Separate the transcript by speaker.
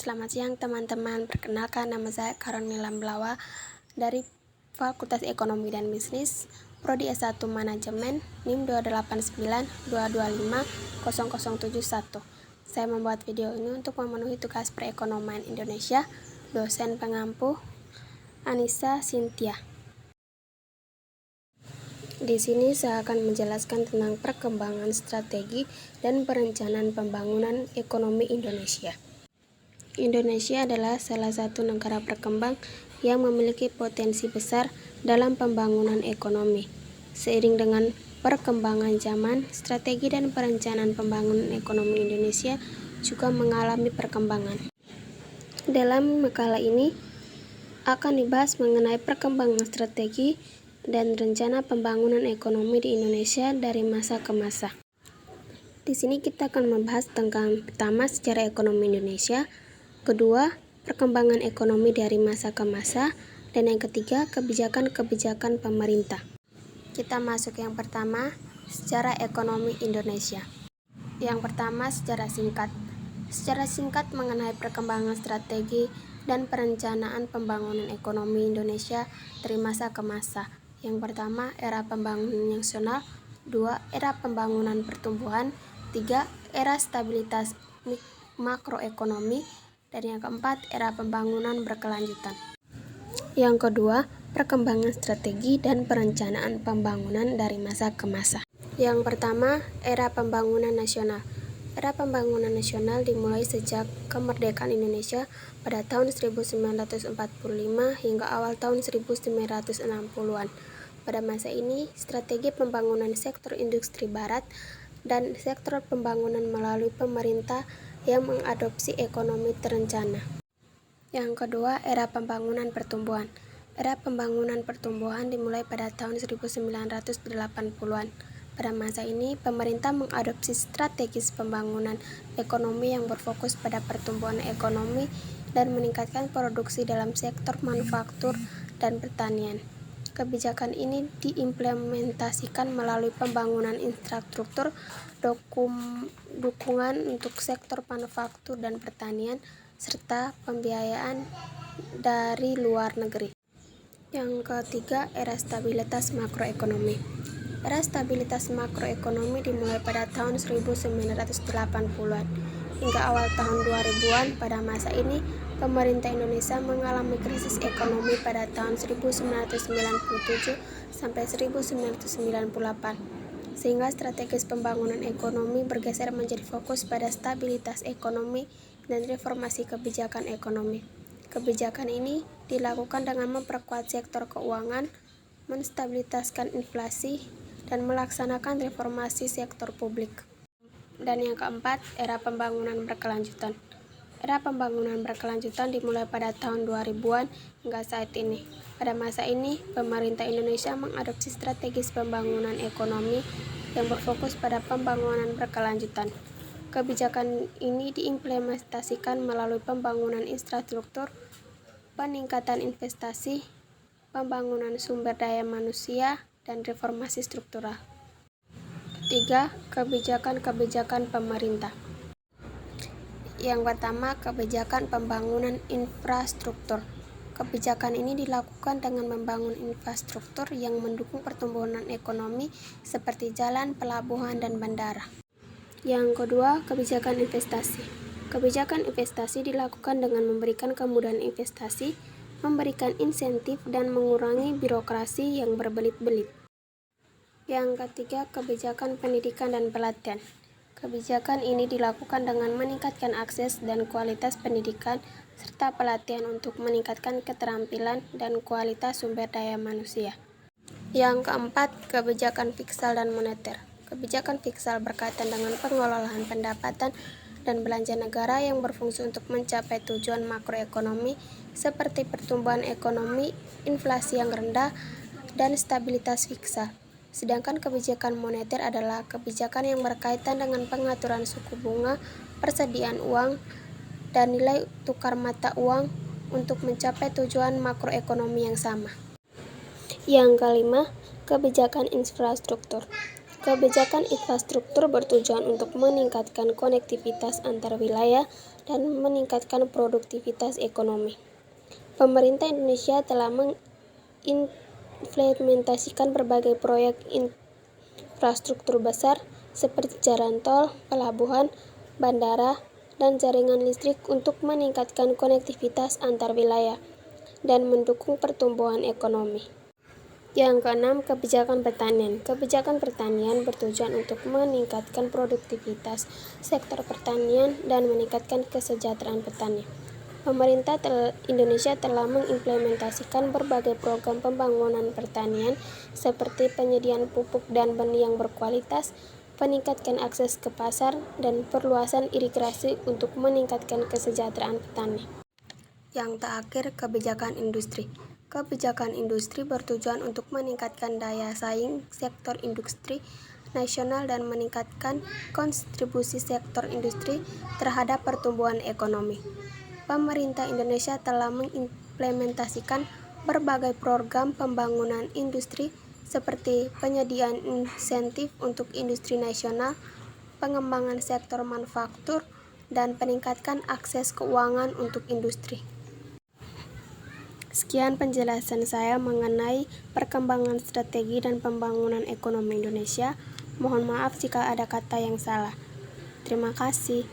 Speaker 1: Selamat siang teman-teman, perkenalkan nama saya Karonila Blawa dari Fakultas Ekonomi dan Bisnis, Prodi S1 Manajemen, NIM 28922500071. Saya membuat video ini untuk memenuhi tugas perekonomian Indonesia, dosen pengampu Anissa Cynthia. Di sini saya akan menjelaskan tentang perkembangan strategi dan perencanaan pembangunan ekonomi Indonesia. Indonesia adalah salah satu negara berkembang yang memiliki potensi besar dalam pembangunan ekonomi. Seiring dengan perkembangan zaman, strategi dan perencanaan pembangunan ekonomi Indonesia juga mengalami perkembangan. Dalam makalah ini akan dibahas mengenai perkembangan strategi dan rencana pembangunan ekonomi di Indonesia dari masa ke masa. Di sini kita akan membahas tentang pertama sejarah ekonomi Indonesia, kedua perkembangan ekonomi dari masa ke masa, dan yang ketiga kebijakan-kebijakan pemerintah. Kita masuk yang pertama, sejarah ekonomi Indonesia. Yang pertama, sejarah singkat. Sejarah singkat mengenai perkembangan strategi dan perencanaan pembangunan ekonomi Indonesia dari masa ke masa. Yang pertama, era pembangunan nasional. 2. Era pembangunan pertumbuhan. 3. Era stabilitas makroekonomi. Dan yang keempat, era pembangunan berkelanjutan. Yang kedua, perkembangan strategi dan perencanaan pembangunan dari masa ke masa. Yang pertama, era pembangunan nasional. Era pembangunan nasional dimulai sejak kemerdekaan Indonesia pada tahun 1945 hingga awal tahun 1960-an. Pada masa ini, strategi pembangunan sektor industri barat dan sektor pembangunan melalui pemerintah yang mengadopsi ekonomi terencana. Yang kedua, era pembangunan pertumbuhan. Era pembangunan pertumbuhan dimulai pada tahun 1980-an. Pada masa ini, pemerintah mengadopsi strategis pembangunan ekonomi yang berfokus pada pertumbuhan ekonomi dan meningkatkan produksi dalam sektor manufaktur dan pertanian. Kebijakan ini diimplementasikan melalui pembangunan infrastruktur, dukungan untuk sektor manufaktur dan pertanian, serta pembiayaan dari luar negeri. Yang ketiga, era stabilitas makroekonomi. Era stabilitas makroekonomi dimulai pada tahun 1980-an hingga awal tahun 2000-an. Pada masa ini, pemerintah Indonesia mengalami krisis ekonomi pada tahun 1997 sampai 1998, sehingga strategis pembangunan ekonomi bergeser menjadi fokus pada stabilitas ekonomi dan reformasi kebijakan ekonomi. Kebijakan ini dilakukan dengan memperkuat sektor keuangan, menstabilitaskan inflasi, dan melaksanakan reformasi sektor publik. Dan yang keempat, era pembangunan berkelanjutan. Era pembangunan berkelanjutan dimulai pada tahun 2000-an hingga saat ini. Pada masa ini, pemerintah Indonesia mengadopsi strategis pembangunan ekonomi yang berfokus pada pembangunan berkelanjutan. Kebijakan ini diimplementasikan melalui pembangunan infrastruktur, peningkatan investasi, pembangunan sumber daya manusia, dan reformasi struktural. Ketiga, kebijakan-kebijakan pemerintah. Yang pertama, kebijakan pembangunan infrastruktur. Kebijakan ini dilakukan dengan membangun infrastruktur yang mendukung pertumbuhan ekonomi seperti jalan, pelabuhan, dan bandara. Yang kedua, kebijakan investasi. Kebijakan investasi dilakukan dengan memberikan kemudahan investasi, memberikan insentif, dan mengurangi birokrasi yang berbelit-belit. Yang ketiga, kebijakan pendidikan dan pelatihan. Kebijakan ini dilakukan dengan meningkatkan akses dan kualitas pendidikan serta pelatihan untuk meningkatkan keterampilan dan kualitas sumber daya manusia. Yang keempat, kebijakan fiskal dan moneter. Kebijakan fiskal berkaitan dengan pengelolaan pendapatan dan belanja negara yang berfungsi untuk mencapai tujuan makroekonomi seperti pertumbuhan ekonomi, inflasi yang rendah, dan stabilitas fiskal. Sedangkan kebijakan moneter adalah kebijakan yang berkaitan dengan pengaturan suku bunga, persediaan uang, dan nilai tukar mata uang untuk mencapai tujuan makroekonomi yang sama. Yang kelima, kebijakan infrastruktur. Kebijakan infrastruktur bertujuan untuk meningkatkan konektivitas antar wilayah dan meningkatkan produktivitas ekonomi. Pemerintah Indonesia telah mengimplementasikan berbagai proyek infrastruktur besar seperti jalan tol, pelabuhan, bandara, dan jaringan listrik untuk meningkatkan konektivitas antar wilayah dan mendukung pertumbuhan ekonomi. Yang keenam, kebijakan pertanian. Kebijakan pertanian bertujuan untuk meningkatkan produktivitas sektor pertanian dan meningkatkan kesejahteraan petani. Pemerintah Indonesia telah mengimplementasikan berbagai program pembangunan pertanian seperti penyediaan pupuk dan benih yang berkualitas, peningkatan akses ke pasar, dan perluasan irigasi untuk meningkatkan kesejahteraan petani. Yang terakhir, kebijakan industri. Kebijakan industri bertujuan untuk meningkatkan daya saing sektor industri nasional dan meningkatkan kontribusi sektor industri terhadap pertumbuhan ekonomi. Pemerintah Indonesia telah mengimplementasikan berbagai program pembangunan industri seperti penyediaan insentif untuk industri nasional, pengembangan sektor manufaktur, dan peningkatan akses keuangan untuk industri. Sekian penjelasan saya mengenai perkembangan strategi dan pembangunan ekonomi Indonesia. Mohon maaf jika ada kata yang salah. Terima kasih.